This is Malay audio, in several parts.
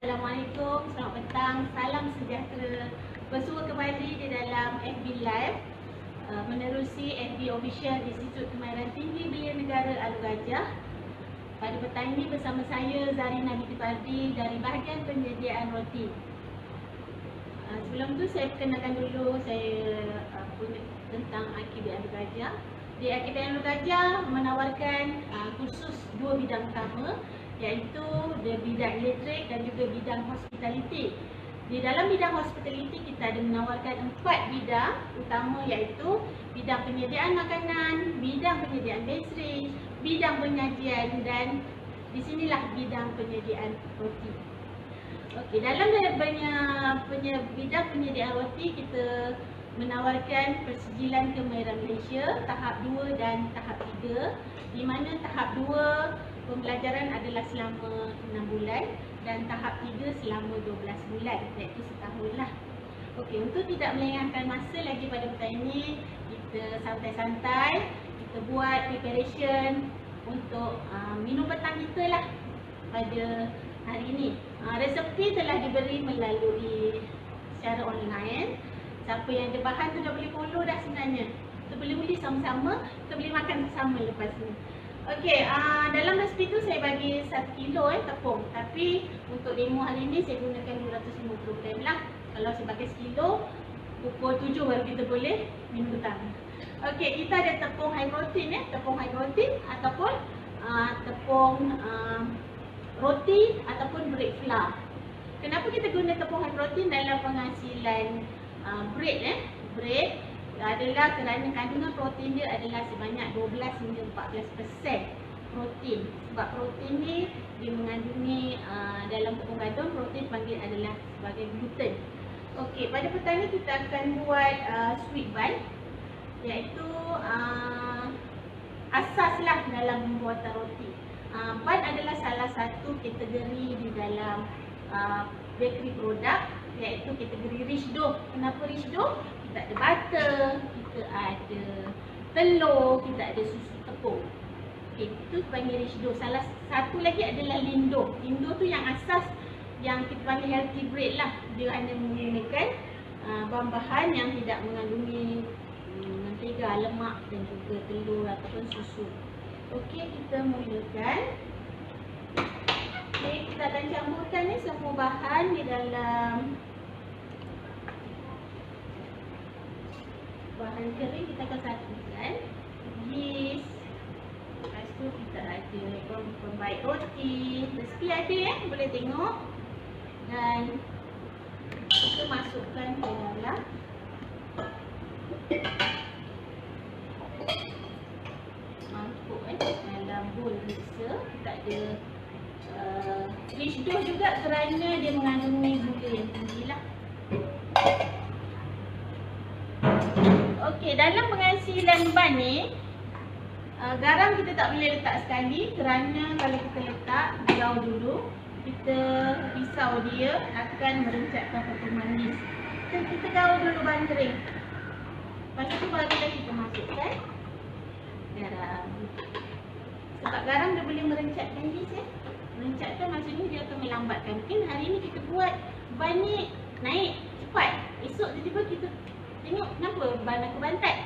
Assalamualaikum, selamat petang, salam sejahtera. Bersua kembali di dalam FB Live menerusi FB Official Institut Kemahiran Tinggi Belia Negara Alor Gajah. Pada petang ini bersama saya Zarina binti Fardi dari bahagian penyediaan roti. Sebelum tu saya perkenalkan dulu saya tentang IKB Alor Gajah. Di IKB Alor Gajah menawarkan kursus dua bidang utama, iaitu bidang elektrik dan juga bidang hospitality. Di dalam bidang hospitality kita ada menawarkan 4 bidang utama, iaitu bidang penyediaan makanan, bidang penyediaan bateri, bidang penyajian dan di sinilah bidang penyediaan roti. Okey, dalam bidang penyediaan roti kita menawarkan Persijilan Kemahiran Malaysia tahap 2 dan tahap 3, di mana tahap 2 pembelajaran adalah selama 6 bulan dan tahap 3 selama 12 bulan, iaitu setahun lah. Okey, untuk tidak melengahkan masa lagi pada petang ini, kita santai-santai, kita buat preparation untuk minum petang kita lah pada hari ini. Resepi telah diberi melalui secara online. Siapa yang ada bahan tu dah boleh follow dah sebenarnya. Kita boleh beli sama-sama, kita boleh makan bersama lepas ni. Okey, dalam resepi tu saya bagi 1 kilo tepung. Tapi untuk demo hari ni saya gunakan 250 gram lah. Kalau saya pakai 1 kilo, pukul 7 baru kita boleh minum petang. Okey, kita ada tepung high protein tepung high protein ataupun tepung roti ataupun bread flour. Kenapa kita guna tepung high protein dalam penghasilan bread bread adalah kerana kandungan protein dia adalah sebanyak 12 hingga 14% protein. Sebab protein ni dia mengandungi dalam tepung gandum, protein panggil adalah sebagai gluten. Okey, pada petang ni kita akan buat sweet bun, iaitu asaslah dalam pembuatan roti. Bun adalah salah satu kategori di dalam bakery product, iaitu kategori rich dough. Kenapa rich dough? Kita ada butter, kita ada telur, kita ada susu tepung. Okey, itu panggil rich dough. Salah satu lagi adalah lean dough. Lean dough tu yang asas yang kita panggil healthy bread lah. Dia hanya menggunakan bahan-bahan yang tidak mengandungi mentega, lemak dan juga telur ataupun susu. Okey, kita mulakan. Okey, kita akan campurkan semua bahan di dalam bahan kering. Kita akan satukan yeast. Lepas tu kita ada pembaik roti. Resepi ada boleh tengok. Dan kita masukkan ke dalam mangkuk dalam bowl mixer. Kita ada rich dough juga kerana dia mengandungi gula yang tinggi lah. Okey, dalam penghasilan bun ni garam kita tak boleh letak sekali, kerana kalau kita letak jauh dulu, kita pisau dia akan merencatkan pokok manis. Kita gaul dulu bun kering. Lepas tu barulah kita masukkan garam. Sebab garam dia boleh merencatkan yeast Merencatkan maksudnya dia akan melambatkan. Mungkin hari ni kita buat bun ni naik cepat, esok tiba-tiba kita tengok kenapa bun aku bantat.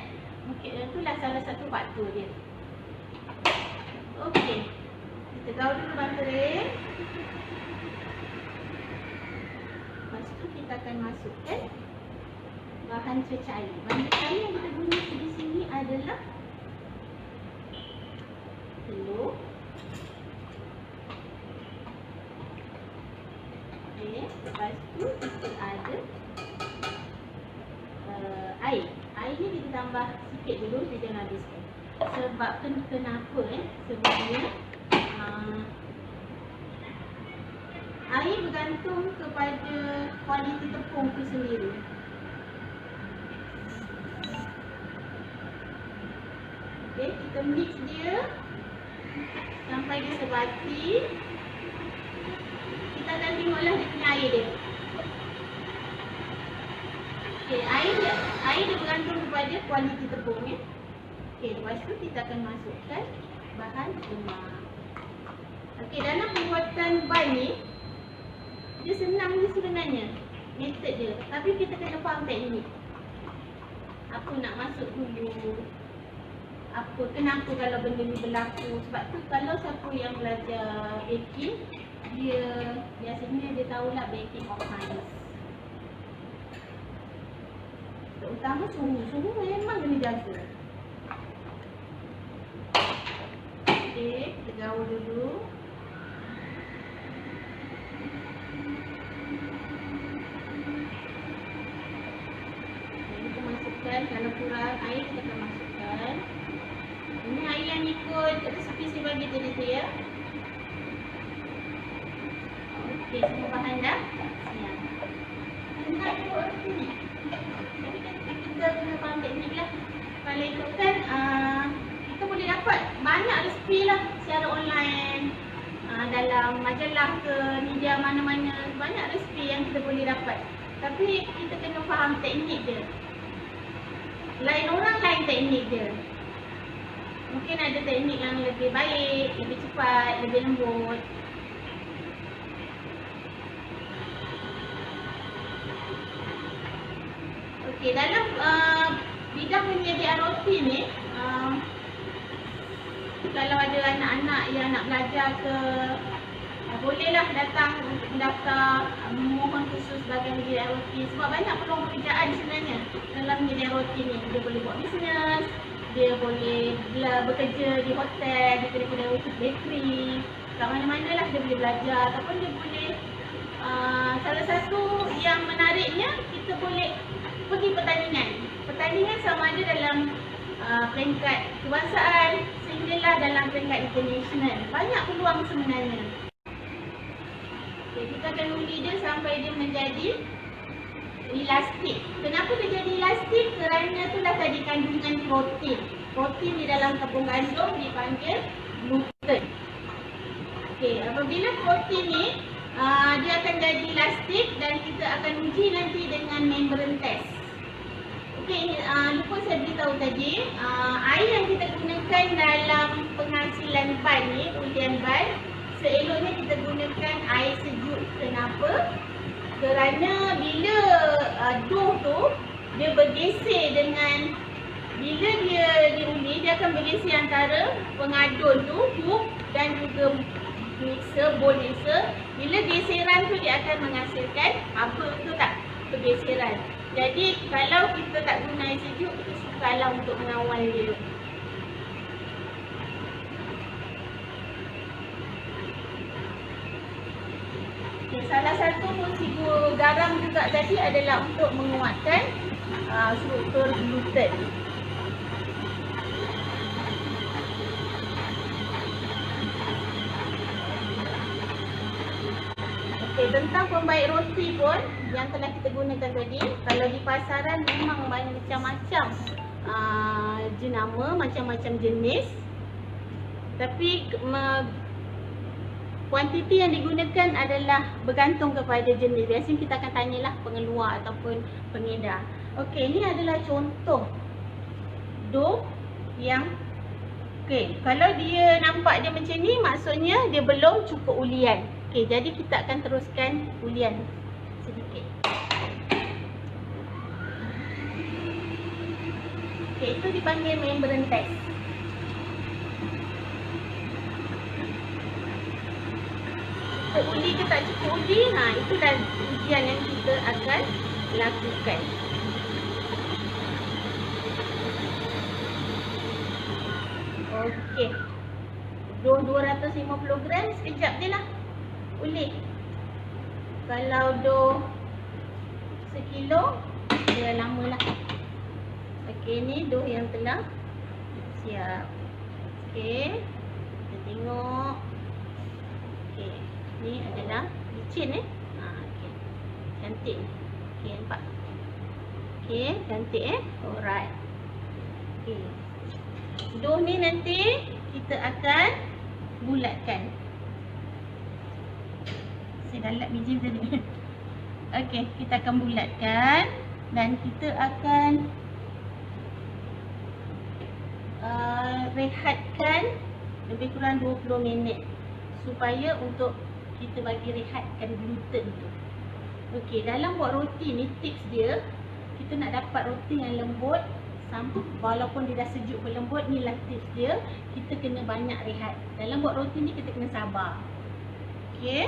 Mungkin itulah salah satu faktor dia. Okey, kita gaul dulu bun kering. Lepas tu kita akan masukkan bahan cecair. Bahan cecair yang kita guna di sini adalah telur. Okey, lepas tu kita ada air. Air ni kita tambah sikit dulu, kita jangan habiskan. Sebab kenapa sebabnya air bergantung kepada kualiti tepung tu sendiri. Okey, kita mix dia sampai dia sebati. Kita akan tengoklah dia punya air dia. Okey, air dia bergantung kepada kualiti tepung Okey, lepas tu kita akan masukkan bahan lemak. Okey, dalam pembuatan bun ni Dia senang je sebenarnya. Method je. Tapi kita kena faham teknik. Apa nak masuk dulu. Kenapa kalau benda ni berlaku. Sebab tu kalau siapa yang belajar baking, dia biasanya dia tahulah baking of science. Terutama suhu memang kena jaga. Okey, kita gaul dulu. Kita masukkan, kalau kurang air kita akan masukkan. Ini air yang ikut resepi saya bagi tadi tu ya. Okey, semua bahan dah siap. Senang kot ni. Tapi kita kena faham teknik lah. Kalau ikutkan, kita boleh dapat banyak resipi lah secara online, dalam majalah ke media mana-mana. Banyak resipi yang kita boleh dapat. Tapi kita kena faham teknik dia. Lain orang lain teknik dia. Mungkin ada teknik yang lebih baik, lebih cepat, lebih lembut. Okey, dalam bidang penyediaan roti ni, kalau ada anak-anak yang nak belajar ke, bolehlah datang untuk mendaftar, memohon khusus sebagai penyediaan roti. Sebab banyak peluang pekerjaan sebenarnya dalam penyediaan roti ni. Dia boleh buat bisnes, dia boleh bekerja di hotel, di kedai-kedai roti bakery, kat mana-mana lah dia boleh belajar. Ataupun dia boleh, salah satu yang menariknya, kita boleh pergi pertandingan. Pertandingan sama ada dalam peringkat kebangsaan sehinggalah dalam peringkat international. Banyak peluang sebenarnya. Okay, kita akan undi dia sampai dia menjadi elastik. Kenapa dia jadi elastik? Kerana itulah tadi kandungan protein. Protein di dalam tepung gandum dipanggil gluten. Okay, apabila protein ni dia akan jadi elastik dan kita akan uji nanti dengan membran test. Okey, lupa saya beritahu tadi, air yang kita gunakan dalam penghasilan ban ni, ulian ban, seeloknya kita gunakan air sejuk. Kenapa? Kerana bila dough tu dia bergeser dengan, bila dia diundi, dia akan bergeser antara pengadun tu, hook dan juga mixer, bowl mixer. Bila geseran tu dia akan menghasilkan apa tu tak? Pergeseran. Jadi kalau kita tak guna air sejuk, kita sukarlah untuk mengawal dia. Okay, salah satu fungsi garam juga tadi adalah untuk menguatkan struktur gluten. Okay, tentang pembaik roti pun yang telah kita gunakan tadi, kalau di pasaran memang banyak macam-macam jenama, macam-macam jenis. Tapi kuantiti yang digunakan adalah bergantung kepada jenis. Biasanya kita akan tanyalah pengeluar ataupun pengedar. Okey, ini adalah contoh dough yang kalau dia nampak dia macam ni, maksudnya dia belum cukup ulian. Okey, jadi kita akan teruskan ulian sedikit. Okey, itu dipanggil membran test. Undi ke tak cukup undi, itulah ujian yang kita akan lakukan. Okey, dough 250 gram, sekejap je lah ulit. Kalau dough sekilo, dia lama lah. Okey, ni dough yang telah siap. Okey, kita tengok. Okey, ni adalah licin okey. Cantik. Okey, nampak. Okey, cantik Alright. Okey. Dough ni nanti kita akan bulatkan. Saya dah lap biji tadi. Okey, kita akan bulatkan dan kita akan rehatkan lebih kurang 20 minit supaya untuk kita bagi rehatkan gluten tu. Okey, dalam buat roti ni tips dia, kita nak dapat roti yang lembut sampai walaupun dia dah sejuk berlembut, ni lah tips dia. Kita kena banyak rehat. Dalam buat roti ni kita kena sabar. Okey.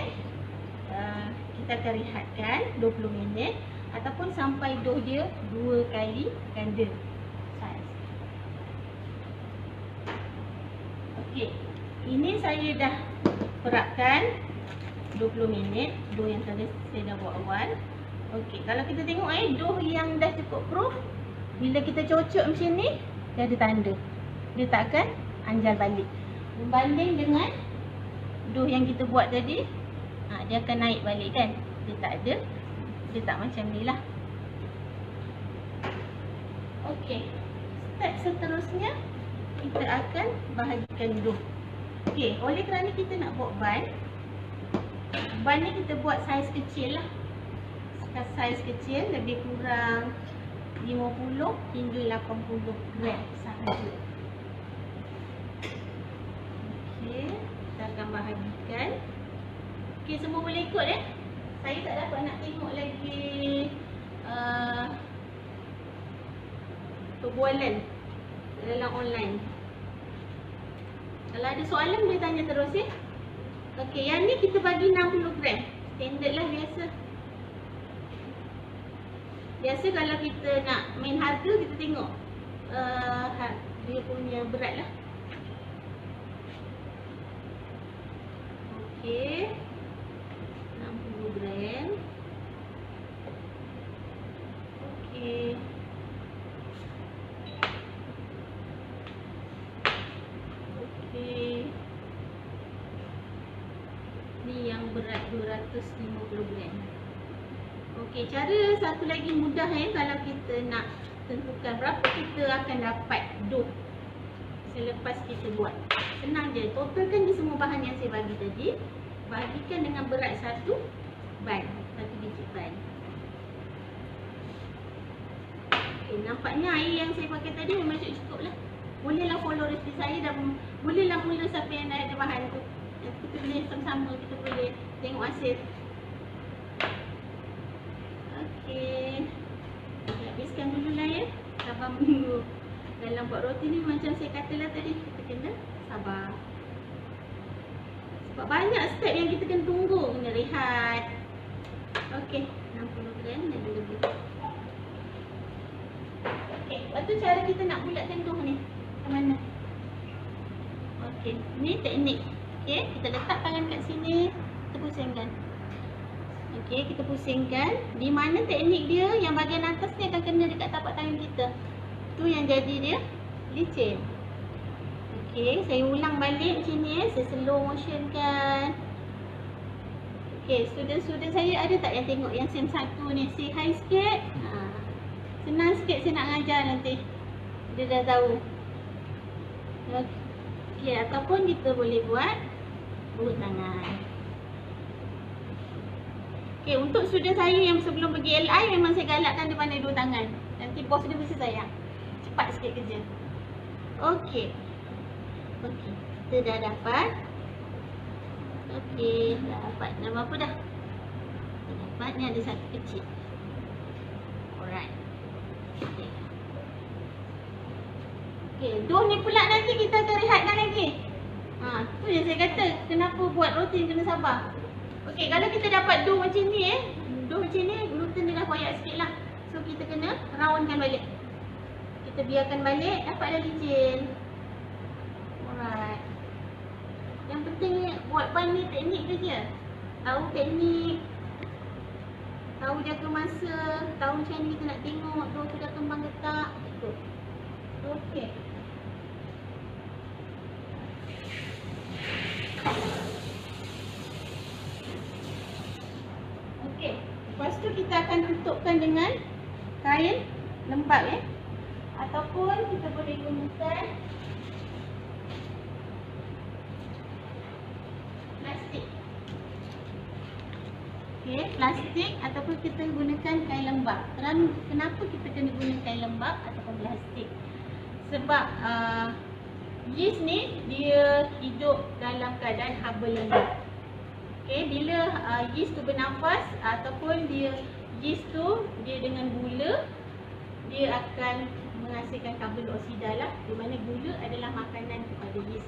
Kita akan rehatkan 20 minit ataupun sampai dough dia 2 kali ganda saiz. Okey. Ini saya dah perapkan 20 minit dough yang tadi saya dah buat awal. Okey, kalau kita tengok dough yang dah cukup proof, bila kita cocok macam ni, dia ada tanda. Dia tak akan anjal balik. Berbanding dengan dough yang kita buat tadi, dia akan naik balik kan. Dia tak ada. Dia tak macam ni lah. Okey, step seterusnya kita akan bahagikan dough. Okey, oleh kerana kita nak buat ban ni kita buat saiz kecil lah. Saiz kecil, lebih kurang 50 hingga 80 gram sahaja. Okey, kita akan bahagikan. Okey, semua boleh ikut Saya tak dapat nak tengok lagi perbualan dalam online. Kalau ada soalan boleh tanya terus Okey, yang ni kita bagi 60 gram. Standard lah biasa. Biasa kalau kita nak main harga, kita tengok dia punya berat lah. Okey, 60 gram. Okey. Okey. Ni yang berat 250 gram. Okey, cara satu lagi mudah kalau kita nak tentukan berapa kita akan dapat dough selepas kita buat. Senang je, totalkan je semua bahan yang saya bagi tadi, bahagikan dengan berat satu biji ban. Okey, nampaknya air yang saya pakai tadi memang cukup lah. Bolehlah follow resipi saya dan bolehlah mula siapa yang dah ada bahan tu. Kita boleh sama-sama, kita boleh tengok hasil. Okey, habiskan dulu lah sabar menunggu. Dalam buat roti ni macam saya katalah tadi, kita kena sabar. Sebab banyak step yang kita kena tunggu, kena rehat. Okey, 60 gram dan lebih. Okey, lepas tu cara kita nak bulatkan dough ni macam mana? Okey, ni teknik. Okey, kita letak tangan kat sini, kita pusingkan. Okey, kita pusingkan. Di mana teknik dia, yang bahagian atas ni akan kena dekat tapak tangan kita. Tu yang jadi dia licin. Okey, saya ulang balik macam ni saya slow motion kan. Okey, student-student saya ada tak yang tengok yang sem 1 ni? Say hi sikit. Senang sikit saya nak ajar nanti. Dia dah tahu. Okey, ataupun kita boleh buat urut tangan. Okey, untuk student saya yang sebelum pergi LI memang saya galakkan dia pandai 2 tangan. Nanti bos dia mesti sayang. Cepat sikit kerja. Okey. Okey, kita dah dapat. Okey, dah dapat. Nama apa dah? Kita dapat, ni ada satu kecil. Alright. Okey. Okey, dough ni pula nanti kita akan rehatkan lagi. Tu yang saya kata, kenapa buat roti kena sabar. Okey, kalau kita dapat dough macam ni dough macam ni, gluten dia dah koyak sikit lah. So kita kena roundkan balik. Kita biarkan balik, dapatlah licin. Alright. Yang penting buat ban ni teknik je. Tahu teknik, tahu jaga masa, tahu macam ni kita nak tengok dough tu dah kembang ke tak. Okey. Okey, lepas tu kita akan tutupkan dengan kain lembap ataupun kita boleh gunakan plastik. Okey, plastik ataupun kita gunakan kain lembap. Kenapa kita kena guna kain lembap ataupun plastik? Sebab yeast ni dia hidup dalam keadaan haba lembab. Okey, bila yeast tu bernafas ataupun yeast tu dia dengan gula, dia akan menghasilkan karbon dioksida lah, di mana gula adalah makanan kepada yeast.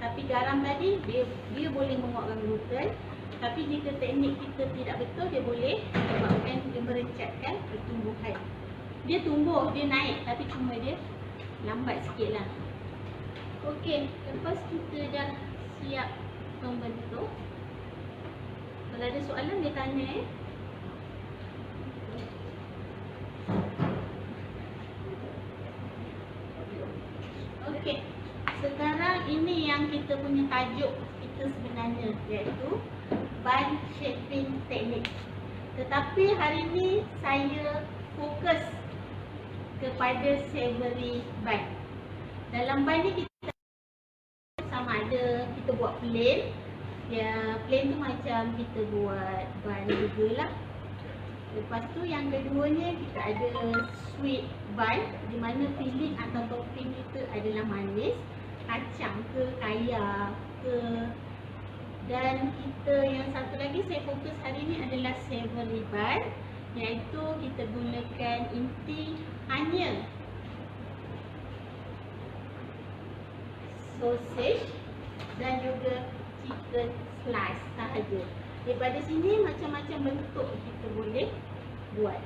Tapi garam tadi dia boleh menguatkan gluten, tapi jika teknik kita tidak betul, dia boleh menyebabkan dia merencatkan pertumbuhan. Dia tumbuh, dia naik, tapi cuma dia lambat sikit lah. Okey, lepas kita dah siap membentuk, kalau ada soalan dia tanya Okey, sekarang ini yang kita punya tajuk kita sebenarnya, iaitu bun shaping technique. Tetapi hari ini saya fokus kepada savory bun. Dalam bun ni kita sama ada kita buat plain. Ya, plain tu macam kita buat bun burger lah. Lepas tu yang keduanya kita ada sweet bun, di mana filling atau topping kita adalah manis, kacang ke, kaya ke. Dan kita yang satu lagi saya fokus hari ni adalah savory bun, iaitu kita gunakan inti hanya sausage dan juga chicken slice sahaja. Daripada sini macam-macam bentuk kita boleh buat.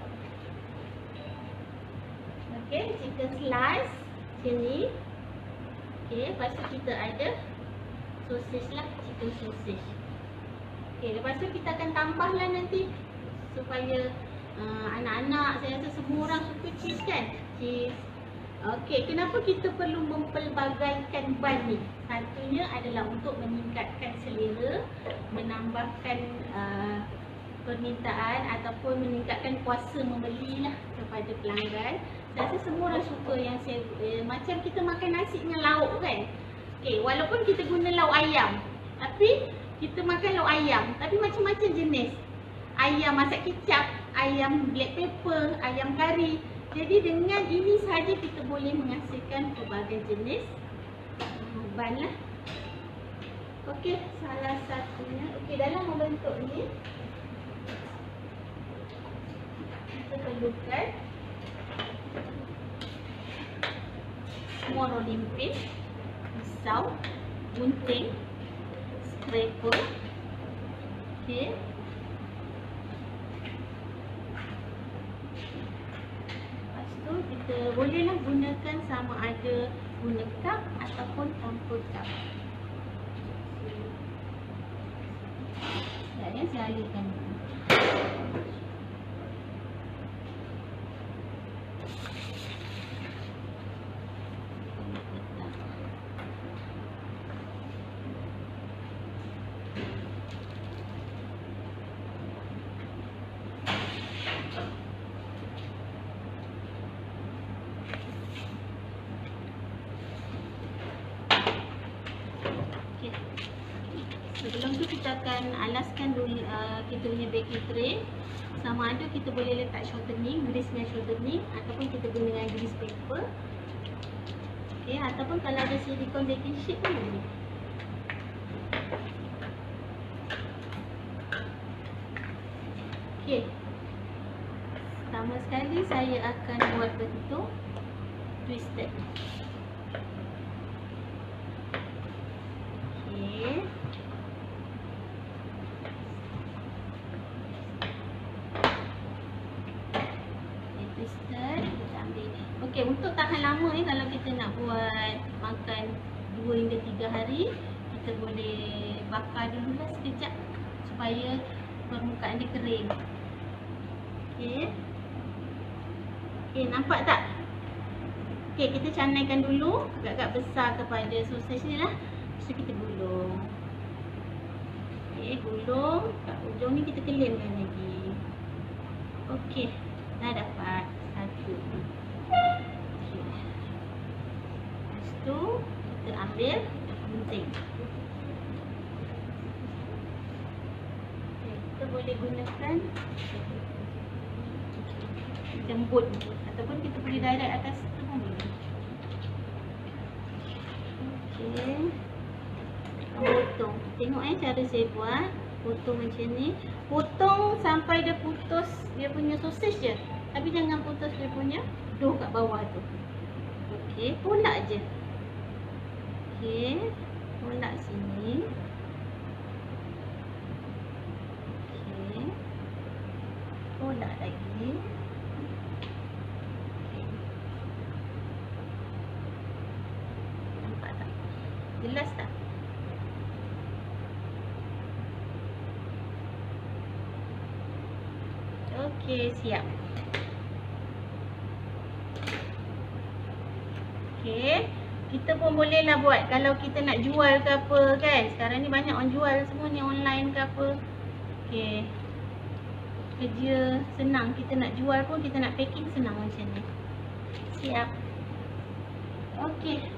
Okey, chicken slice macam ni. Okey, lepas tu kita ada sausage lah, chicken sausage. Okey, lepas tu kita akan tambahlah nanti supaya anak-anak, saya rasa semua orang suka cheese kan? Cheese. Okey, kenapa kita perlu mempelbagaikan bun ni? Satunya adalah untuk meningkatkan selera, menambahkan permintaan ataupun meningkatkan kuasa membeli lah kepada pelanggan. Saya rasa semua orang suka yang macam kita makan nasi dengan lauk kan? Okey, walaupun kita guna lauk ayam, tapi kita makan lauk ayam, tapi macam-macam jenis. Ayam masak kicap, ayam black pepper, ayam kari. Jadi dengan ini sahaja kita boleh menghasilkan pelbagai jenis bun lah. Okey, salah satunya, okey, dalam membentuk ni kita perlukan semua rolling pin, pisau, gunting, scraper. Okey. Kita bolehlah gunakan sama ada guna cup ataupun tanpa cup. Sekejap saya alihkan dulu. Sebelum tu kita akan alaskan dulu kita punya baking tray. Sama ada kita boleh letak shortening, grease dengan shortening, ataupun kita guna dengan grease paper. Okey, ataupun kalau ada silicone baking sheet pun boleh. Okey. Pertama sekali saya akan buat bentuk twisted. Okey. Okey, untuk tahan lama ni, kalau kita nak buat makan 2 hingga 3 hari, kita boleh bakar dululah sekejap supaya permukaan dia kering. Okey. Okey, nampak tak? Okey, kita canaikan dulu agak-agak besar kepada sausage ni lah. Lepas tu kita gulung. Okey, gulung. Kat ujung ni kita kelimkan lagi. Okey, dah dapat satu. Lepas tu kita ambil gunting. Kita boleh gunakan jembut ataupun kita boleh direct atas tu pun boleh. Okey, potong. Tengok cara saya buat. Potong macam ni. Potong sampai dia putus dia punya sosis je. Tapi jangan putus dia punya dough kat bawah tu. Okey, tolak je. Okey, tolak sini. Okey. Tolak lagi. Okey. Nampak tak? Jelas tak? Okey, siap. Okey, kita pun bolehlah buat kalau kita nak jual ke apa kan. Sekarang ni banyak orang jual semua ni online ke apa. Okey. Kerja senang, kita nak jual pun, kita nak packing senang macam ni. Siap. Okey.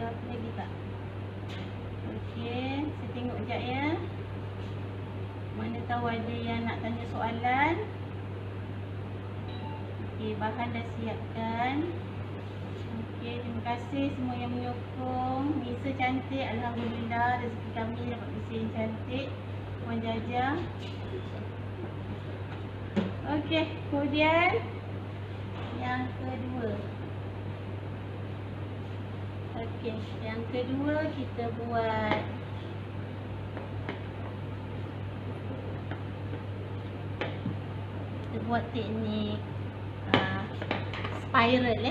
Ada apa lagi tak? Okey, saya tengok sekejap ya. Mana tahu ada yang nak tanya soalan. Okey, bahan dah siapkan. Okey, terima kasih semua yang menyokong. Nisa cantik, alhamdulillah. Rezeki kami dapat bersih yang cantik. Puan Jaja. Okey, kemudian yang kedua. Okey, yang kedua kita buat teknik spiral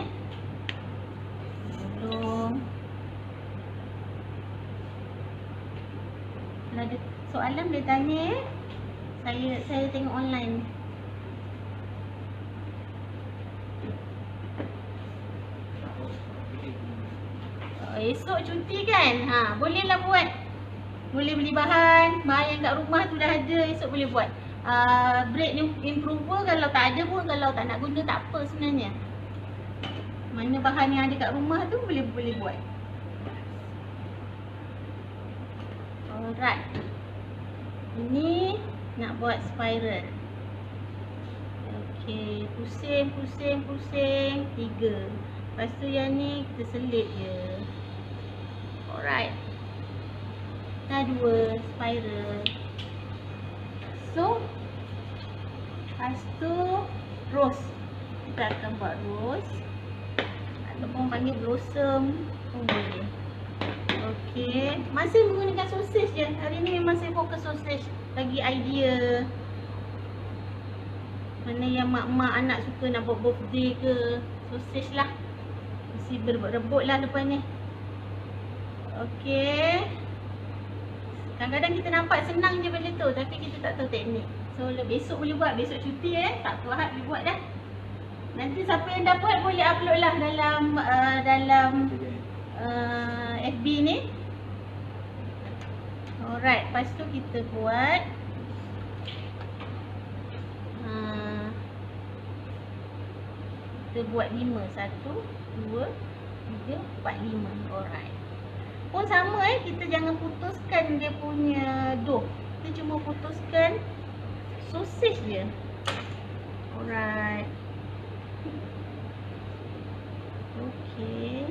belum. Kalau ada soalan boleh tanya saya tengok online. Esok cuti kan? Bolehlah buat. Boleh beli bahan yang kat rumah tu dah ada, esok boleh buat. Bread improver kalau tak ada pun, kalau tak nak guna tak apa sebenarnya. Mana bahan yang ada kat rumah tu boleh buat. Alright. Ini nak buat spiral. Okey, pusing 3. Lepas tu yang ni kita selit je. Alright. Dah 2 spiral. So, lepas tu rose. Kita akan buat rose ataupun panggil blossom pun boleh. Okey, masih menggunakan sosis je. Hari ni memang saya fokus sosis. Bagi idea. Mana yang mak-mak anak suka nak buat birthday ke, sosis lah. Mesti berebut-rebut lah lepas ni. Okey. Kadang-kadang kita nampak senang je benda tu, tapi kita tak tahu teknik. So besok boleh buat, besok cuti tak tu Ahad boleh buat dah. Nanti siapa yang dapat boleh upload lah dalam FB ni. Alright, lepas tu kita buat kita buat 5. 1, 2, 3, 4, 5. Alright. Pun sama kita jangan putuskan dia punya dough. Kita cuma putuskan sosis je. Alright. Okey.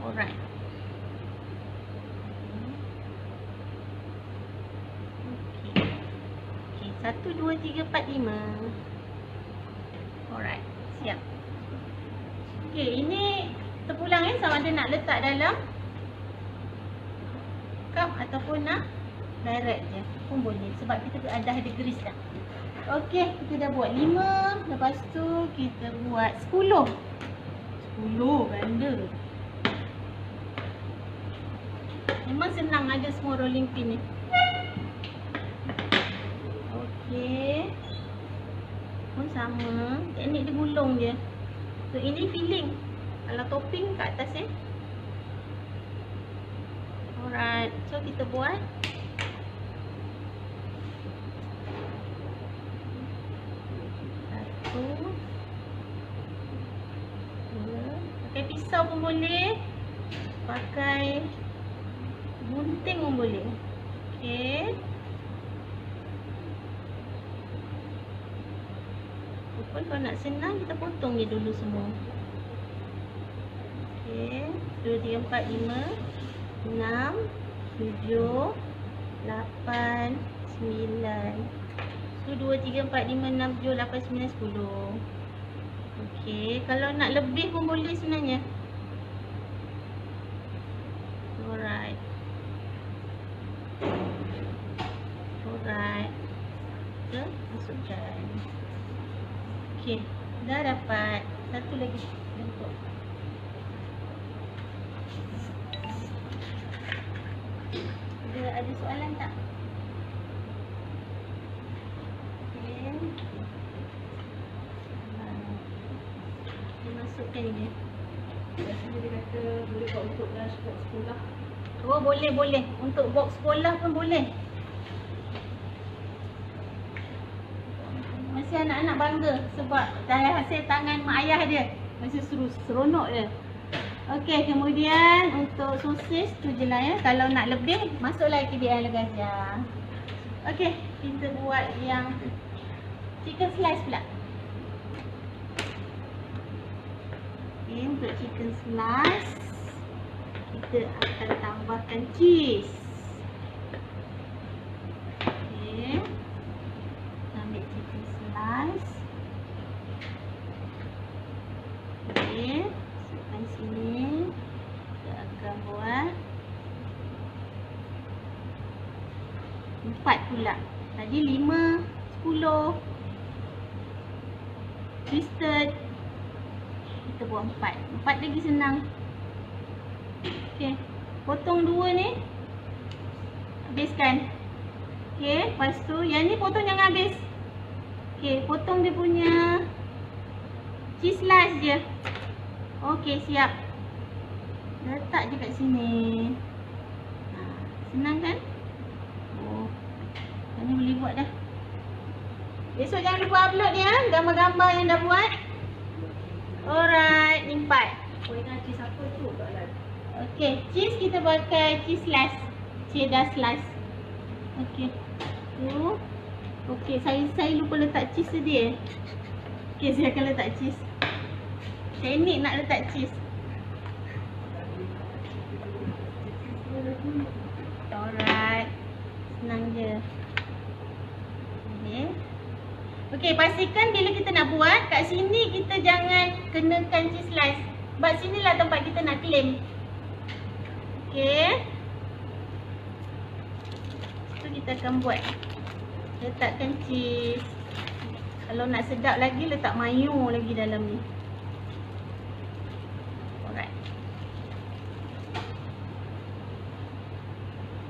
Alright. Okey. 1, 2, 3, 4, 5. Alright. Siap. Okey, ini terpulang sama ada nak letak dalam cup ataupun nak direct je pun boleh sebab kita dah ada grease dah. Okey, kita dah buat 5, lepas tu kita buat 10. 10 ganda. Memang senang ada semua rolling pin ni. Okey. Pun sama, teknik dia gulung je. So ini filling. Kalau topping kat atas Alright. So kita buat satu, dua. Pakai pisau pun boleh. Pakai gunting pun boleh. Okey. Ataupun kalau nak senang, kita potong je dulu semua. Okey, 2, 3, 4, 5, 6, 7, 8, 9. So 2, 3, 4, 5, 6, 7, 8, 9, 10. Okey, kalau nak lebih pun boleh sebenarnya. Alright. Alright. Kita masukkan. Okey, dah dapat. Satu lagi bentuk. Ada soalan tak? Okey. Kita masukkan je. Biasanya dia kata boleh buat untuk lunch box sekolah. Oh, boleh. Untuk box sekolah pun boleh. Mesti anak-anak bangga sebab dah hasil tangan mak ayah dia. Mesti seronok dia. Okey, kemudian untuk sosis tu je lah ya. Kalau nak lebih, masuklah KBL gajah. Okey, kita buat yang chicken slice pula. Okay, untuk chicken slice, kita akan tambahkan cheese. Okay, ambil chicken slice. Okay, masukkan sini. Kita akan buat 4 pula. Tadi 5, 10 twisted. Kita buat 4. 4 lagi senang. Okey, potong 2 ni. Habiskan. Okey, lepas tu yang ni potong jangan habis. Okey, potong dia punya cheese slice je. Okey, siap. Letak je kat sini. Senang kan? Oh, yang ni boleh buat dah. Besok jangan lupa upload ya, gambar-gambar yang dah buat. Alright, ni 4. Kau ingat cheese apa tu Kak Lan? Okey, cheese kita pakai cheese slice. Cheddar slice. Okey. Tu. Okey, saya lupa letak cheese tadi. Okey, saya akan letak cheese. Teknik nak letak cheese. Alright. Senang je. Okey. Okey, pastikan bila kita nak buat, kat sini kita jangan kenakan cheese slice. Sebab sinilah tempat kita nak claim. Okey. So kita akan buat. Letakkan cheese. Kalau nak sedap lagi, letak mayo lagi dalam ni. Alright.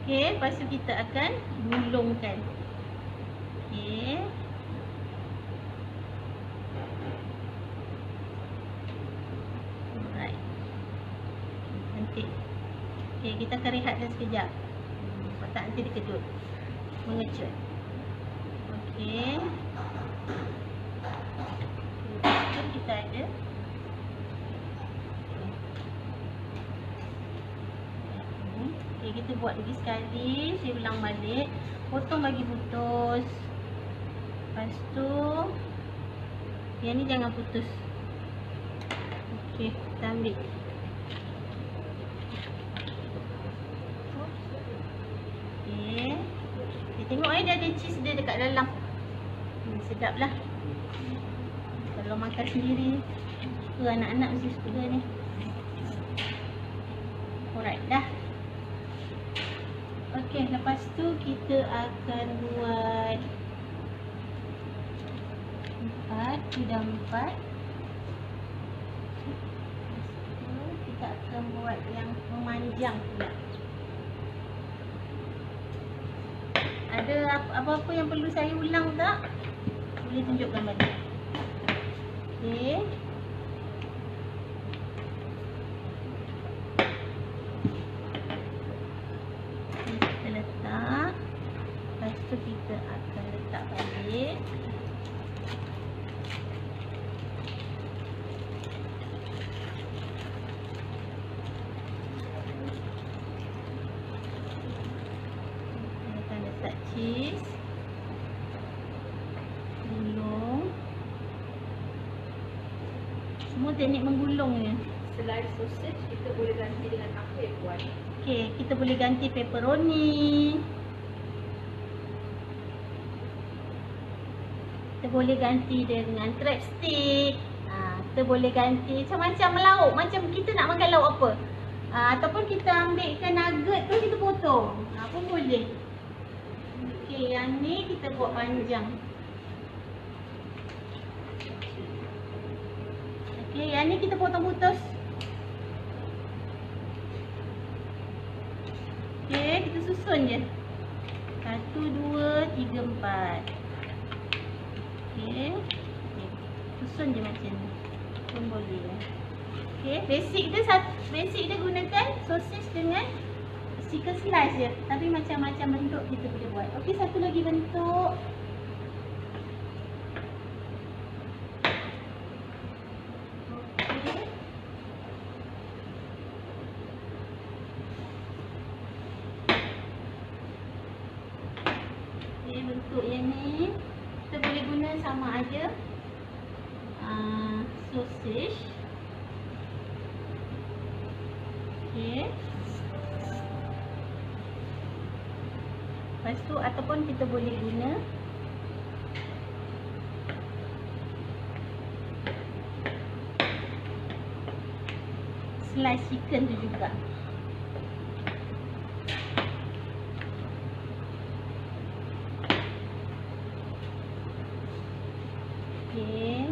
Okey, lepas tu kita akan gulungkan. Okey. Alright. Nanti. Okey, kita akan rehatkan sekejap. Sebab tak nanti dia kedut. Mengecut. Okey. Lepas tu kita ada okey, kita buat lagi sekali. Saya ulang balik. Potong bagi putus. Lepas tu yang ni jangan putus. Okey, kita ambil. Okey. Kita tengok dia ada cheese dia dekat dalam. Sedap lah. Kalau makan sendiri, suka anak-anak mesti suka ni. Alright, dah. Okey, lepas tu kita akan buat 4, sudah 4. Kita akan buat yang memanjang pula. Ada apa-apa yang perlu saya ulang tak? Boleh tunjukkan balik. Okey. Kita letak. Lepas tu kita akan letak balik. letak cheese, gulung. Semua teknik menggulung ni. Selain sausage, kita boleh ganti dengan apa ya Puan? Okey, kita boleh ganti pepperoni. Kita boleh ganti dengan crab stick. Kita boleh ganti macam-macam lauk. Macam kita nak makan lauk apa. Ataupun kita ambilkan nugget tu kita potong. Pun boleh. Okey, yang ni kita buat panjang. Okey, yang ni kita potong putus. Okey, kita susun je. 1, 2, 3, 4. Okey. Susun je macam ni. Pun boleh. Okey, basic dia gunakan sosis dengan chicken slice je. Tapi macam-macam bentuk kita boleh buat. Okey, satu lagi bentuk. Okey. Okey, bentuk yang ni kita boleh guna sama ada sosis. Okey. Lepas tu ataupun kita boleh guna slice chicken tu juga. Okey.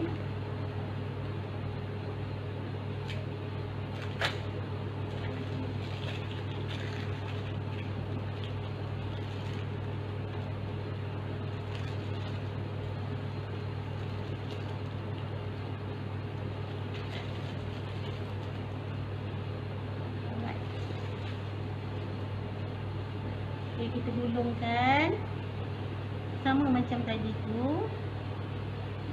Kita gulungkan sama macam tadi tu.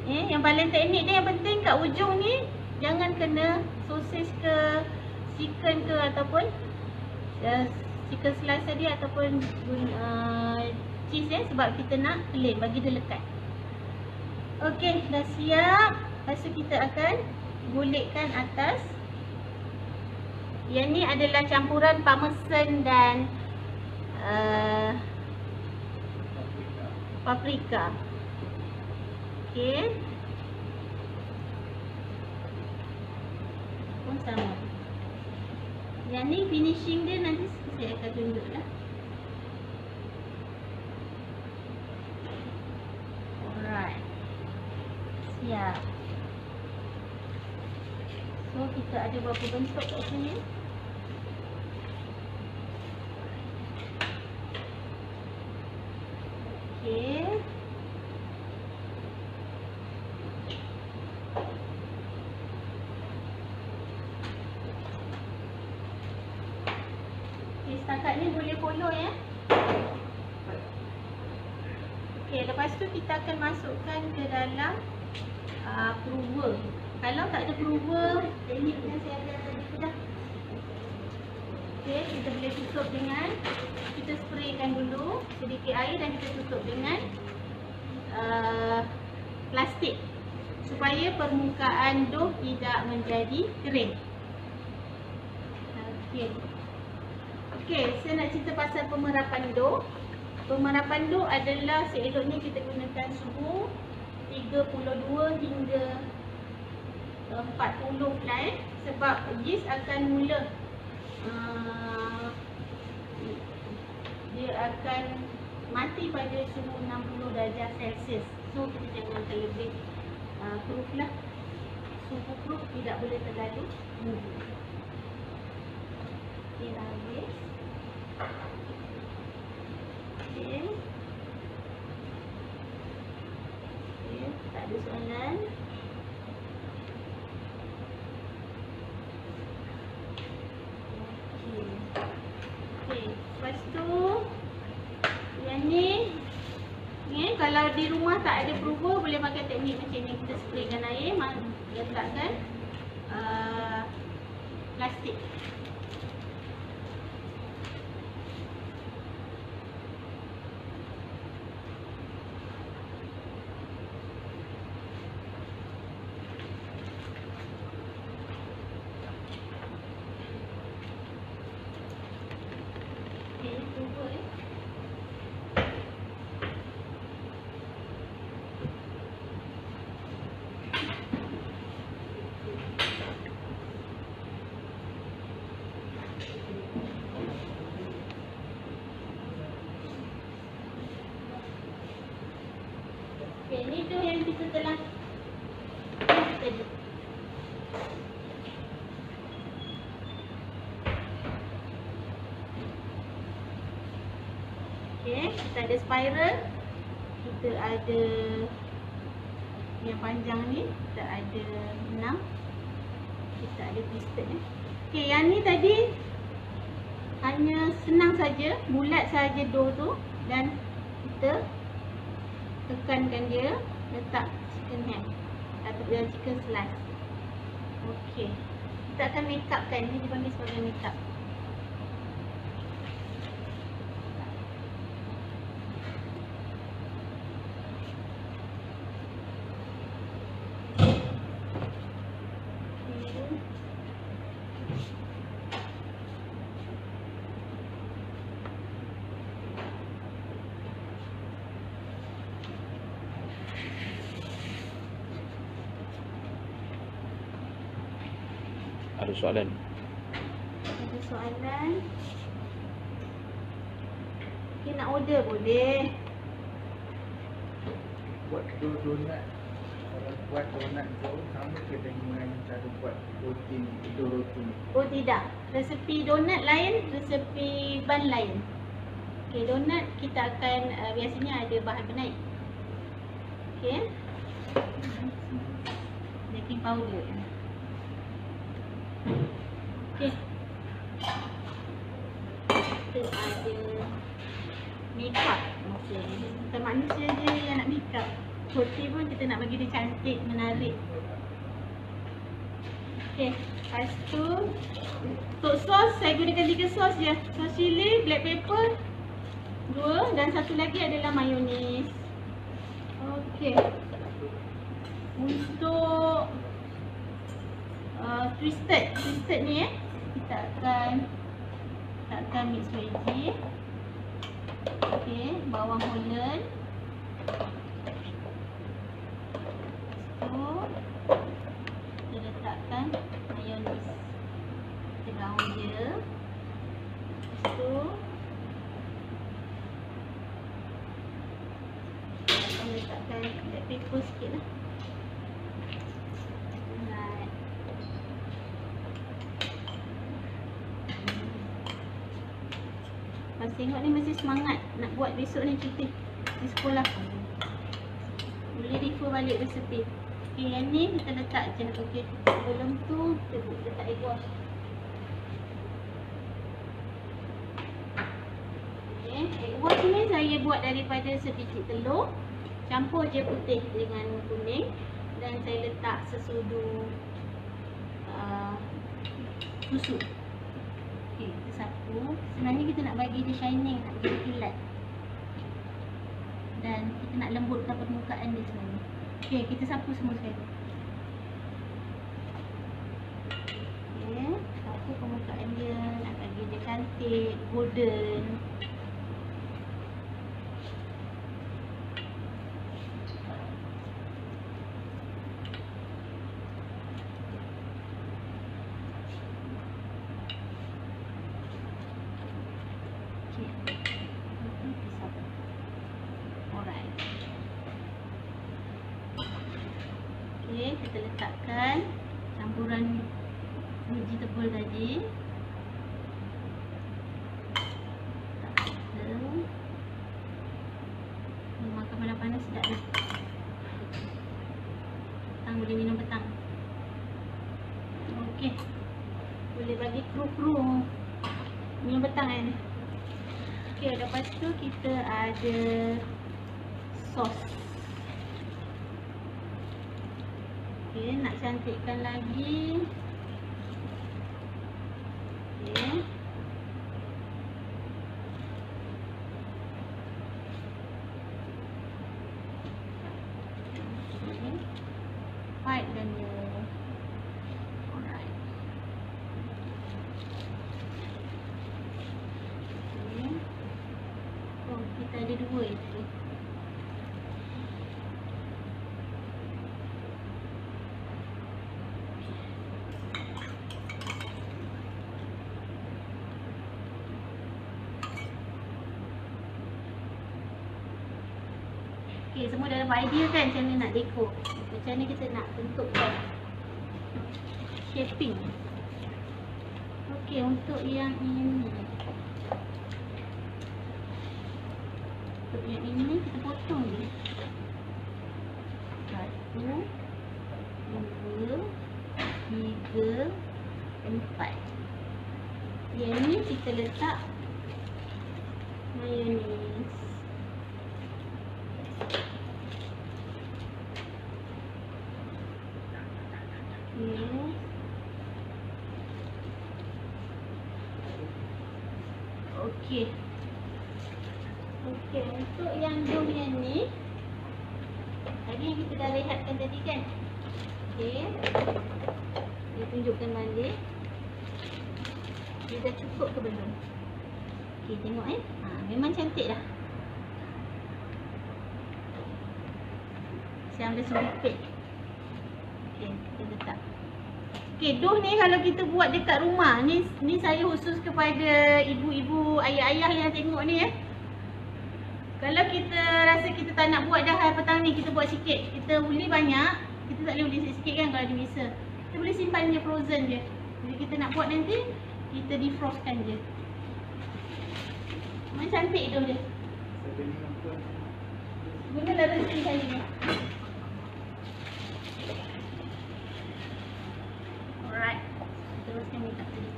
Yang paling teknik dia yang penting kat ujung ni jangan kena sosis ke chicken ke ataupun chicken slice tadi ataupun cheese sebab kita nak clean bagi dia lekat. Okey, dah siap. Lepas tu kita akan gulitkan atas. Yang ni adalah campuran parmesan dan paprika. Okey. Pun sama. Yang ni finishing dia nanti saya akan tunjuklah. Alright. Siap. So kita ada berapa bentuk kat sini? Okey. Okey, setakat ni boleh follow ya. Okey, lepas tu kita akan masukkan ke dalam prover. Kalau tak ada prover, teknik yang saya ajar tadi tu dah. Okey, kita boleh tutup dengan, kita spraykan dulu sedikit air dan kita tutup dengan plastik supaya permukaan dough tidak menjadi kering. Okey. Okey, saya nak cerita pasal pemerapan dough. Pemerapan dough adalah seeloknya kita gunakan suhu 32 hingga 40 flat sebab yeast akan mula dia akan mati pada suhu 60 darjah Celsius. So kita jangan terlebih proof lah. Suhu proof tidak boleh terlalu tinggi. Okey, dah habis. Okey. Okey, tak ada soalan. Okey, lepas tu yang ni kalau di rumah tak ada prover boleh pakai teknik macam ni, kita spraykan air, letakkan plastik. Okey, ni tu yang kita telah tadi. Okey, kita ada spiral. Kita ada yang panjang ni, kita ada 6. Kita ada twisted ni. Okey, yang ni tadi hanya senang saja, bulat saja dough tu dan kita tekankan dia, letak chicken ham atau chicken slice. Okey. Kita akan make upkan, ni dipanggil sebagai make up. Ada soalan? Ada soalan? Okay, nak order boleh. Buat donat, kalau buat donat tu sama ke dengan cara buat roti, roti? Oh tidak, resepi donat lain, resepi bun lain. Okay, donat kita akan biasanya ada bahan penaik. Okay, baking powder. Okay, kita ada makeup. Okay, bukan manusia je yang nak makeup. Roti pun kita nak bagi dia cantik, menarik. Okay, lepas tu untuk sos saya gunakan 3 sos je. Sos cili, black pepper 2 dan satu lagi adalah mayonis. Okay, untuk twisted ni kita akan letakkan mix veggie. Okay, bawang holland. So kita letakkan mayonis. Kita gaul je. So kita letakkan black pepper sikit lah. Mas tengok ni mesti semangat nak buat besok ni cuti di sekolah. Boleh refer balik resepi. Okay, yang ni kita letak je. Okay, sebelum tu kita letak egg wash. Okay, egg wash ni saya buat daripada sebiji telur, campur je putih dengan kuning dan saya letak sesudu susu. Okay, kita sapu. Sebenarnya kita nak bagi dia shining, nak bagi dia kilat. Dan kita nak lembutkan permukaan dia sebenarnya. Okay, kita sapu semua sekali. Okay, sapu permukaan dia, nak bagi dia cantik, golden. Okay, kita letakkan campuran vegetable tadi. Ini makan panas-panas sedap dah. Petang boleh minum petang. Okey, boleh bagi kru-kru minum petang kan. Okey, lepas tu kita ada sos. Okay, nak cantikkan lagi. Okay. White dan yellow. Alright. Okay. Oh, kita ada 2 itu. Okey, semua dah dapat idea kan macam mana nak dekor. Macam mana kita nak bentukkan shaping. Okey, untuk yang ini. Untuk yang ini kita potong je. 1, 2, 3, 4. Yang ni kita letak mayonis. Okey. Okey, untuk yang dough yang ni tadi yang kita dah rehatkan tadi kan. Okey. Dia tunjukkan balik. Dia dah cukup ke belum? Okey, tengok memang cantik dah. Saya ambil sedikit. Okey, kita letak. Okey, dough ni kalau kita buat dekat rumah, ni saya khusus kepada ibu-ibu, ayah-ayah yang tengok ni Kalau kita rasa kita tak nak buat dah petang ni, kita buat sikit. Kita uli banyak, kita tak boleh uli sikit-sikit kan kalau dia biasa. Kita boleh simpan je frozen je. Jadi kita nak buat nanti, kita defrostkan je. Memang cantik dough dia. Gunalah resin saya ni. Alright. Teruskan ni kat sini.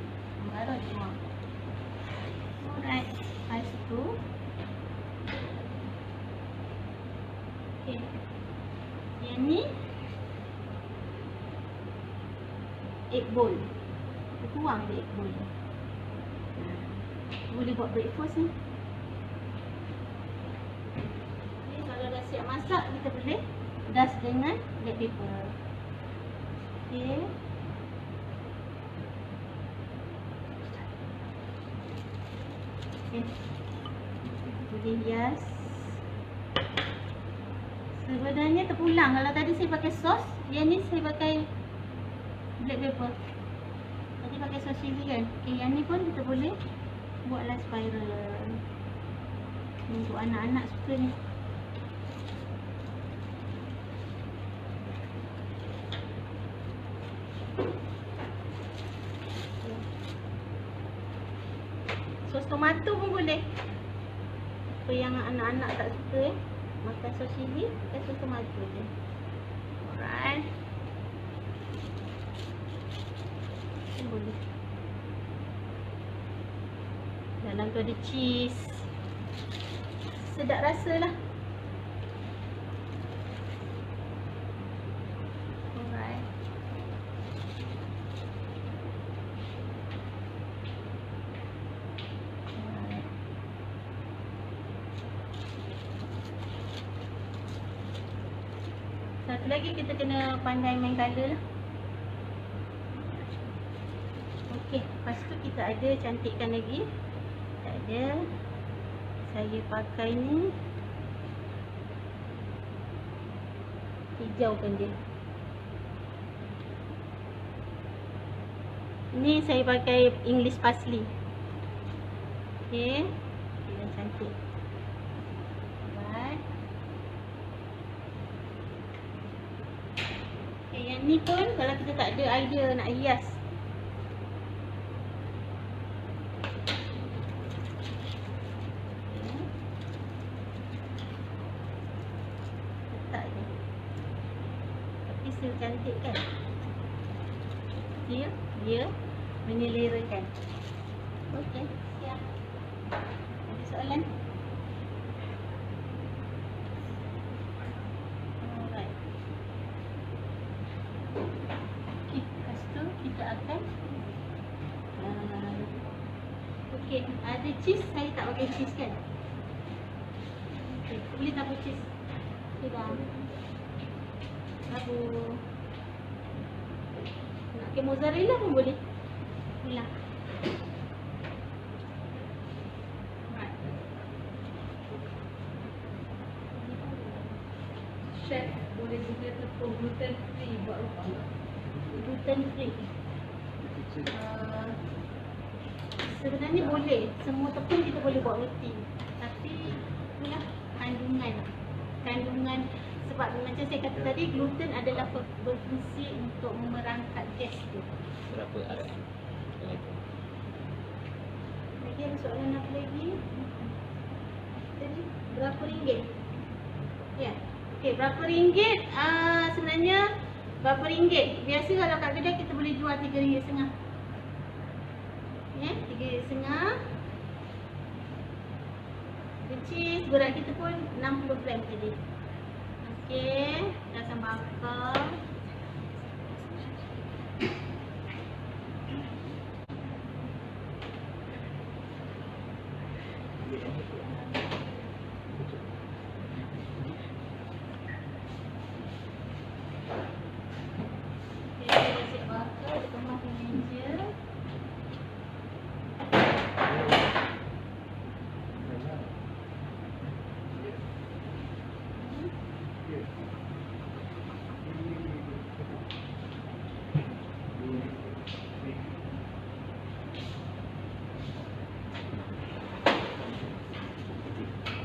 Baru semua. Alright. Lepas tu. Okay. Yang ni. Egg bowl. Kita tuang dia egg bowl. Boleh buat breakfast ni. Okay, kalau dah siap masak, kita boleh dust dengan black pepper. Okay. Okay. Boleh hias. Sebenarnya terpulang. Kalau tadi saya pakai sos, yang ni saya pakai black pepper. Tadi pakai sos chili kan. Okay, yang ni pun kita boleh buatlah spiral. Untuk anak-anak suka ni. Sos tomato pun boleh. Apa yang anak-anak tak suka makan sos chili, pakai sos tomato je. Alright. Boleh. Dalam tu ada cheese. Sedap rasa lah. Alright. Satu lagi kita kena pandai main colour lah. Okey, lepas tu kita ada cantikkan lagi. Tak ada. Saya pakai ni. Hijaukan dia. Ni saya pakai English parsley. Okey. Dia cantik. Alright. Okay, yang ni pun kalau kita tak ada idea nak hias. Still cantik kan? Dia menyelerakan. Okey, siap. Ada soalan? Alright. Okey, lepas tu kita akan okey, ada cheese. Saya tak pakai cheese kan? Okey, boleh tabur cheese. Sudah. Tabur. Nak pakai mozzarella pun boleh. Inilah. Chef boleh juga tepung gluten free buat apa? Gluten free. Sebenarnya boleh. Semua tepung kita boleh buat roti. Tapi inilah kandungan. kandungan, sebab macam saya kata tadi, gluten adalah berfungsi untuk merangkap gas tu. Berapa RM? Lagi ada soalan apa lagi? Tadi berapa ringgit? Ya. Okey, berapa ringgit? Sebenarnya berapa ringgit? Biasa kalau kat kedai kita boleh jual RM3.5. Ya, RM3.5. Which is berat kita pun 60 gram tadi. Okey, dah sambal bakar.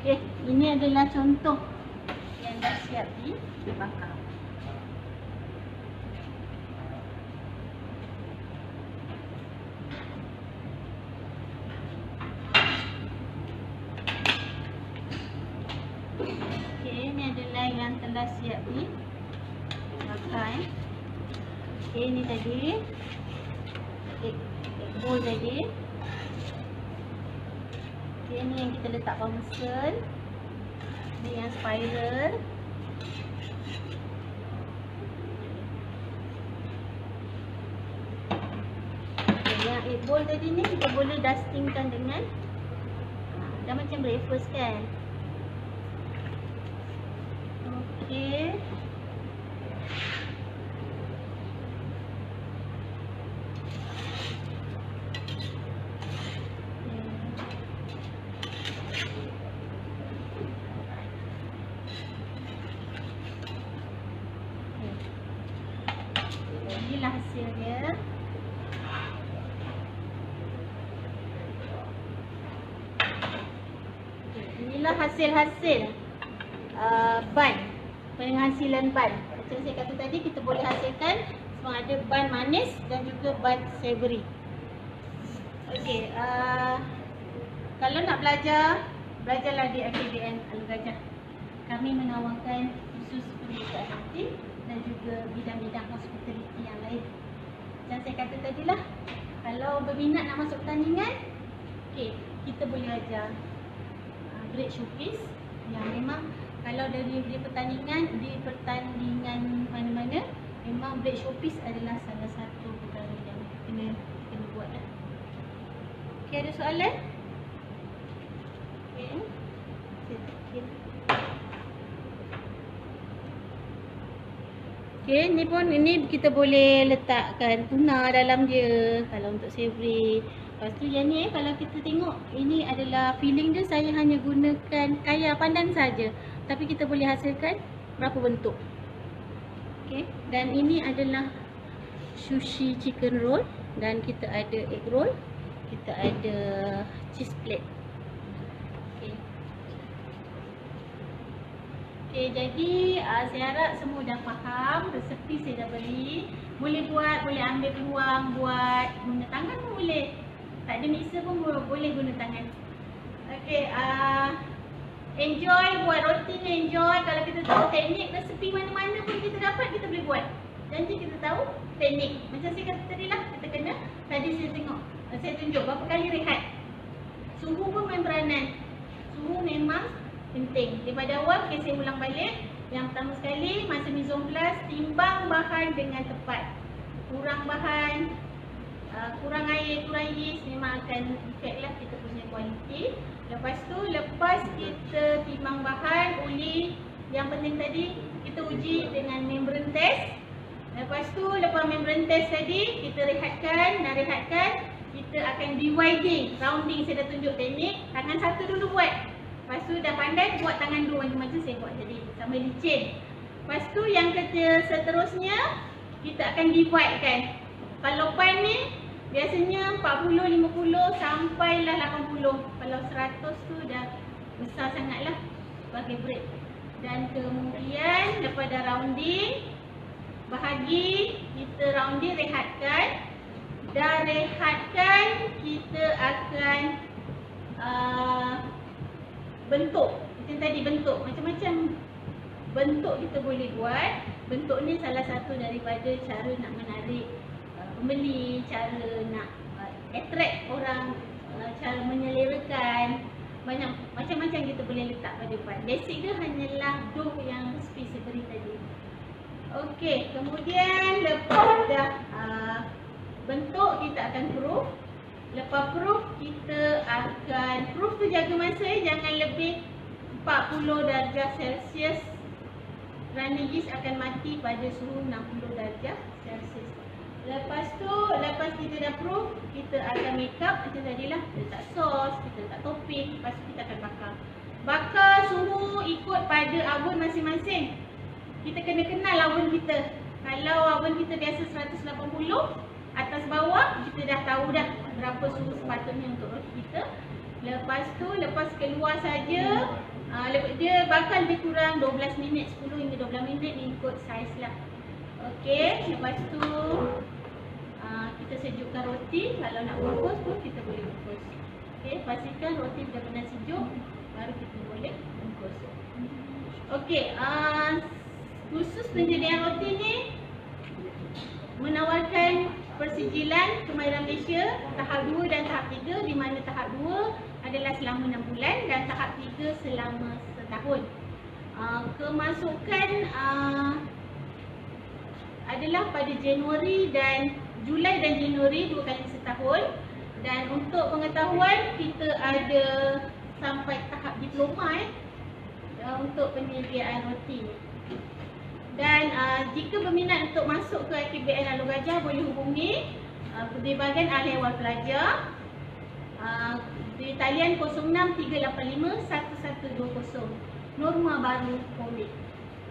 Okey, ini adalah contoh yang dah siap dibakar. Okey, ini adalah yang telah siap dibakar. Okey, ini tadi egg bowl tadi. Okay, ni yang kita letak parmesan. Ni yang spiral. Okay, yang egg bowl tadi ni kita boleh dustingkan dengan dah macam breakfast kan. Okay. Inilah hasilnya. Inilah hasil-hasil bun, penghasilan bun. Macam saya kata tadi, kita boleh hasilkan sama ada bun manis dan juga bun savory. Okey, kalau nak belajarlah di AKBN Alur Gajah. Kami menawarkan khusus pendidikan aktif dan juga bidang-bidang hospitality yang lain. Macam saya kata tadilah, kalau berminat nak masuk pertandingan, okey, kita boleh ajar grade showcase yang memang kalau dari pertandingan mana-mana, memang grade showcase adalah salah satu perkara yang kena buat lah. Okey, ada soalan? Okey. Okey, ni kita boleh letakkan tuna dalam dia kalau untuk savory. Lepas tu yang ni kalau kita tengok, ini adalah filling dia, saya hanya gunakan kaya pandan saja. Tapi kita boleh hasilkan berapa bentuk. Okey, dan ini adalah sushi chicken roll dan kita ada egg roll, kita ada cheese plate. Okay, jadi saya harap semua dah faham resepi saya dah beri. Boleh buat, boleh ambil peluang buat, guna tangan pun boleh. Tak ada mixer pun boleh guna tangan. Okay, enjoy buat roti ni, enjoy. Kalau kita tahu teknik resepi mana-mana pun kita dapat, kita boleh buat. Janji kita tahu teknik. Macam saya kata tadi lah, kita kena, tadi saya tengok, saya tunjuk berapa kali rehat. Suhu pun main peranan. Suhu memang penting. Daripada awal, okay, saya ulang balik. Yang pertama sekali, masa mise en place, timbang bahan dengan tepat. Kurang bahan, kurang air, kurang yeast, memang akan efek lah kita punya kualiti. Lepas tu, lepas kita timbang bahan, uli, yang penting tadi, kita uji dengan membrane test. Lepas tu, lepas membrane test tadi, kita rehatkan, kita akan dividing, rounding, saya dah tunjuk teknik. Tangan satu dulu buat. Lepas tu dah pandai, buat tangan dua macam saya buat tadi, sambil licin. Lepas tu yang seterusnya, kita akan divide kan. Kalau pan ni, biasanya 40, 50 sampailah 80. Kalau 100 tu dah besar sangat lah sebagai bread. Dan kemudian lepas dah rounding, bahagi kita rounding, rehatkan. Dah rehatkan, kita akan bentuk. Macam tadi bentuk, macam-macam bentuk kita boleh buat. Bentuk ni salah satu daripada cara nak menarik pembeli, cara nak attract orang, cara menyelerakan. Banyak macam-macam kita boleh letak pada depan. Basic dia hanyalah dough yang Spi saya beri tadi. Okey, kemudian lepas dah bentuk, kita akan proof. Lepas proof, kita akan proof tu jaga masa, jangan lebih 40 darjah Celsius. Kerana yeast akan mati pada suhu 60 darjah Celsius. Lepas tu, lepas kita dah proof, kita akan make up macam tadilah. Kita letak sos, kita letak topping, lepas tu kita akan bakar. Bakar suhu ikut pada oven masing-masing. Kita kena kenal oven kita. Kalau oven kita biasa 180, atas bawah, kita dah tahu dah berapa suhu sepatutnya untuk roti kita. Lepas tu, lepas keluar saja, dia bakar lebih kurang 12 minit, 10 hingga 12 minit ikut saiz lah. Okey, lepas tu kita sejukkan roti. Kalau nak bungkus pun kita boleh bungkus. Okey, pastikan roti benar-benar sejuk, baru kita boleh bungkus. Okey, khusus penyediaan roti ni menawarkan persijilan kemahiran Malaysia tahap 2 dan tahap 3, di mana tahap 2 adalah selama 6 bulan dan tahap 3 selama setahun. Kemasukan adalah pada Januari dan Julai dan Januari, 2 kali setahun. Dan untuk pengetahuan, kita ada sampai tahap diploma untuk penyediaan roti. Dan jika berminat untuk masuk ke IKBN Alor Gajah, boleh hubungi Perbebagan Ahli Awal Pelajar di talian 06 385 1120. Norma baru COVID.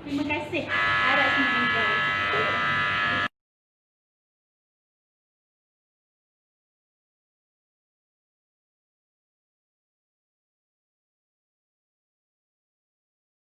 Terima kasih. Harap semua enjoy.